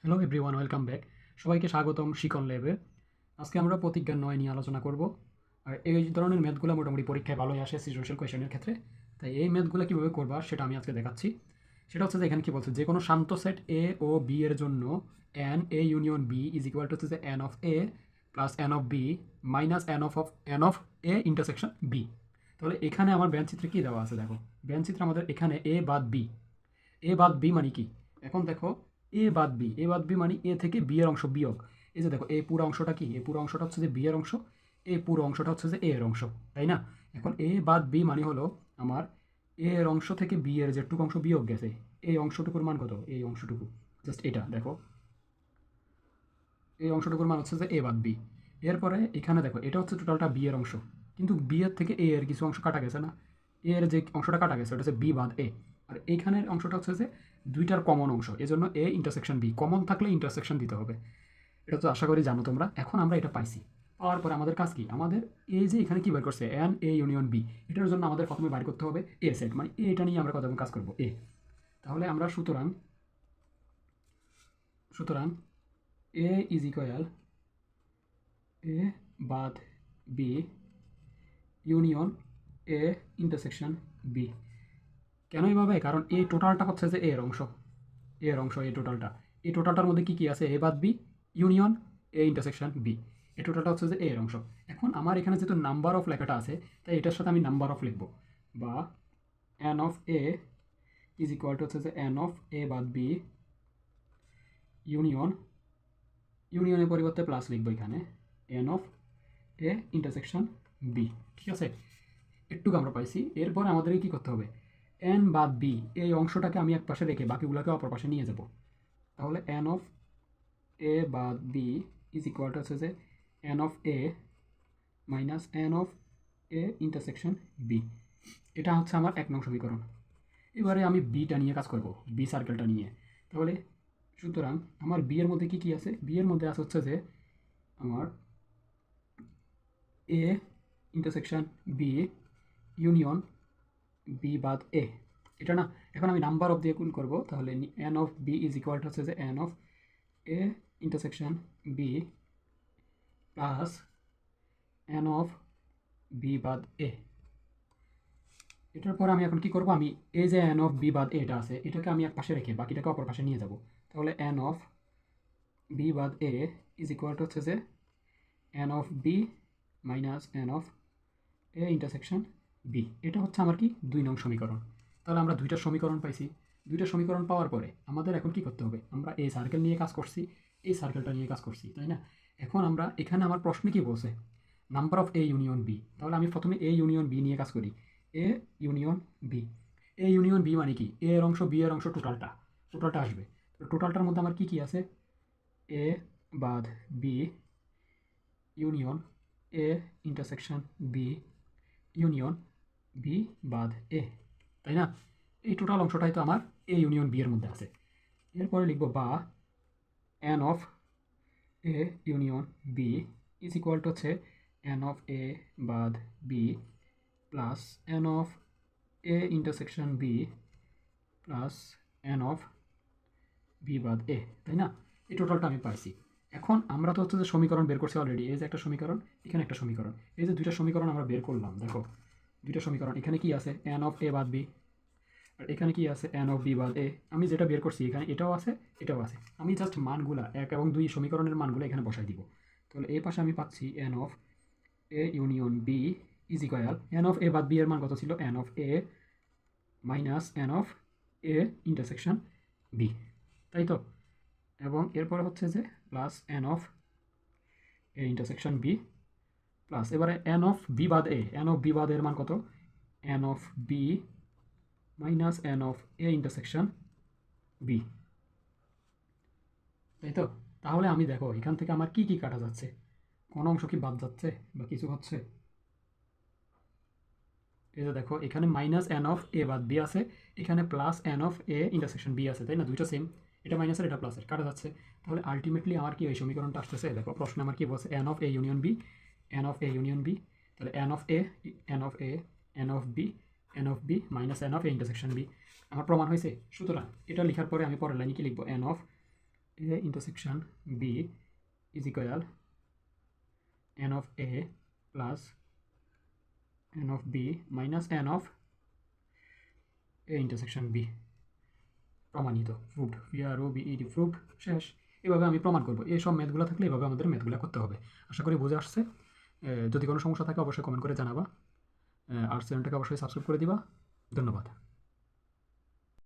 Hello everyone, welcome back. সবাইকে স্বাগতম শিকন ল্যাবে। আজকে আমরা প্রতিজ্ঞান ৯ নিয়ে আলোচনা করব। আর এই ধরনের ম্যাথগুলো মোটামুটি পরীক্ষায় ভালোই আসে সৃজনশীল কোয়েশনের ক্ষেত্রে। তাই এই ম্যাথগুলো কীভাবে করবা সেটা আমি আজকে দেখাচ্ছি। সেটা হচ্ছে যে এখানে কী বলছে, যে কোনো শান্ত সেট এ ও বি এর জন্য n A union B is equal to হচ্ছে যে n of A plus n of B minus n of A intersection B. তাহলে এখানে আমার ব্যান চিত্রে কী দেওয়া আছে দেখো। ব্যান চিত্রে আমাদের এখানে এ বাদ বি। এ বাদ বি মানে কি? এখন দেখো, এ বাদ বি মানে এ থেকে বি এর অংশ বিয়োগ। এই যে দেখো, এই পুরো অংশটা কি? এই পুরো অংশটা হচ্ছে যে বি এর অংশ, এই পুরো অংশটা হচ্ছে যে এ এর অংশ, তাই না? এখন এ বাদ বি মানে হলো আমার এ এর অংশ থেকে বি এর যেটুকু অংশ বিয়োগ গেছে, এই অংশটুকুর মান কত? এই অংশটুকু, জাস্ট এটা দেখো, এই অংশটুকুর মান হচ্ছে যে এ বাদ বি। এরপরে এখানে দেখো, এটা হচ্ছে টোটালটা বি এর অংশ, কিন্তু বি এর থেকে এ এর কিছু অংশ কাটা গেছে না? এ এর যে অংশটা কাটা গেছে ওটা হচ্ছে বি বাদ এ। আর এইখানের অংশটা হচ্ছে যে দুইটার কমন অংশ, এজন্য এ ইন্টারসেকশন বি। কমন থাকলে ইন্টারসেকশন দিতে হবে। এটা তো আশা করি জানো তোমরা। এখন আমরা এটা পাইছি, পাওয়ার পরে আমাদের কাজ কি? আমাদের এই যে এখানে কি বের করছে এন এ ইউনিয়ন বি, এটার জন্য আমাদের প্রথমে বাইর করতে হবে এ সেট, মানে এটা নিয়ে আমরা কত কাজ করবো এ। তাহলে আমরা সুতরাং সুতরাং এ ইজ ইকুয়াল এ বাদ B union A intersection B. কেন এভাবে? কারণ এই টোটালটা হচ্ছে যে এর অংশ, এর অংশ এই টোটালটা। এই টোটালটার মধ্যে কী কী আছে? এ বাদ B union A intersection B. এই টোটালটা হচ্ছে যে এর অংশ। এখন আমার এখানে যেহেতু নাম্বার অফ লেখাটা আছে, তাই এটার সাথে আমি নাম্বার অফ লিখব, বা n of A is equal to হচ্ছে যে এন অফ এ বাদ বি ইউনিয়ন, ইউনিয়নের পরিবর্তে প্লাস লিখবো এখানে, n of A intersection B. ঠিক আছে, একটুকু আমরা পাইছি। এরপর আমাদেরকে কী করতে হবে? এন বাদ বি এই অংশটাকে আমি এক পাশে রেখে বাকিগুলোকে অপর পাশে নিয়ে যাব। তাহলে এন অফ এ বাদ বি ইজ ইকুয়াল টু হচ্ছে যে n of A minus n of A intersection B. এটা হচ্ছে আমার ১ নং সমীকরণ। এবারে আমি বিটা নিয়ে কাজ করব, বি সার্কেলটা নিয়ে। তাহলে সুতরাং আমার বি এর মধ্যে কী কী আছে? বি এর মধ্যে আছে হচ্ছে যে আমার A intersection B union B বাদ এ, এটা না? এখন আমি নাম্বার অফ দিয়ে গুণ করবো, তাহলে n of B is equal to হচ্ছে যে n of A intersection B plus n of B বাদ এ। এটার পর আমি এখন কি করব? আমি এই যে এন অফ বি বাদ এ এটা আছে, এটাকে আমি এক পাশে রেখে বাকিটাকে অপর পাশে নিয়ে যাব। তাহলে এন অফ বি বাদ এ ইজ ইকুয়াল টু হচ্ছে যে n of B minus n of A intersection B. এটা হচ্ছে আমার কি ২ নং সমীকরণ। তাহলে আমরা দুইটা সমীকরণ পাইছি। দুইটা সমীকরণ পাওয়ার পরে আমাদের এখন কি করতে হবে? আমরা এই সার্কেল নিয়ে কাজ করছি, এই সার্কেলটা নিয়ে কাজ করছি, তাই না? এখন আমরা এখানে আমার প্রশ্নে কি বলছে? Number of A union B. তাহলে আমি প্রথমে এ ইউনিয়ন বি নিয়ে কাজ করি। A union B, A union B মানে কি? এ এর অংশ বি এর অংশ টোটালটা, টোটালটা আসবে। তো টোটালটার মধ্যে আমার কি কি আছে? এ বাদ B union A intersection B union B বাদ এ, তাই না? এই টোটাল অংশটাই তো আমার এ ইউনিয়ন বি এর মধ্যে আছে। এরপরে লিখবো বা n of A union B is equal to হচ্ছে এন অফ এ বাদ B plus n of A intersection B plus n of B বাদ এ, তাই না? এই টোটালটা আমি পাইছি। এখন আমরা তো হচ্ছে যে সমীকরণ বের করছি অলরেডি। এই যে একটা সমীকরণ, এখানে একটা সমীকরণ, এই যে দুইটা সমীকরণ আমরা বের করলাম। দেখো, দুইটা সমীকরণ, এখানে কি আছে? এন অফ এ বাদ বি, আর এখানে কি আছে? এন অফ বি বাদ এ। আমি যেটা বের করছি এখানে এটাও আছে, এটাও আছে। আমি জাস্ট মানগুলা ১ এবং ২ সমীকরণের মানগুলো এখানে বসাই দিব। তাহলে এই পাশে আমি পাচ্ছি n of A union B is equal, n of A বাদ বি এর মান কত ছিল? N of A minus n of A intersection B, তাই তো? এবং এরপরে হচ্ছে যে plus n of A intersection B plus এবারে এন অফ বি বাদ এ। এন অফ বি বাদ এর মান কত? N of B minus n of A intersection B, তাই তো? তাহলে আমি দেখো এখান থেকে আমার কি কি কাটা যাচ্ছে? কোনো অংশ কি বাদ যাচ্ছে বা কিছু হচ্ছে? এই যে দেখো, এখানে মাইনাস এন অফ এ বাদ বি আছে, এখানে plus n of A intersection B আছে, তাই না? দুইটা সেম, এটা মাইনাসের এটা প্লাসের, কাটা যাচ্ছে। তাহলে আলটিমেটলি আমার কি এই সমীকরণটা আসতেছে? দেখো প্রশ্নে আমার কি বলছে? N of A union B, n of A union B. তাহলে n of A, n of A, n of B, n of B minus n of A intersection B. আমার প্রমাণ হয়েছে। সুতরাং এটা লেখার পরে আমি পরের লাইনে কি লিখবো? N of A intersection B is equal n of A plus n of B minus n of A intersection B. প্রমাণিত, প্রুভড, PROVED, প্রুভড, শেষ। এভাবে আমি প্রমাণ করবো। এই সব ম্যাথগুলো থাকলে এভাবে আমাদের ম্যাথগুলো করতে হবে। আশা করি বুঝে আসছে। যদি কোনো সমস্যা থাকে অবশ্যই কমেন্ট করে জানাবা, আর চ্যানেলটাকে অবশ্যই সাবস্ক্রাইব করে দিবা। ধন্যবাদ।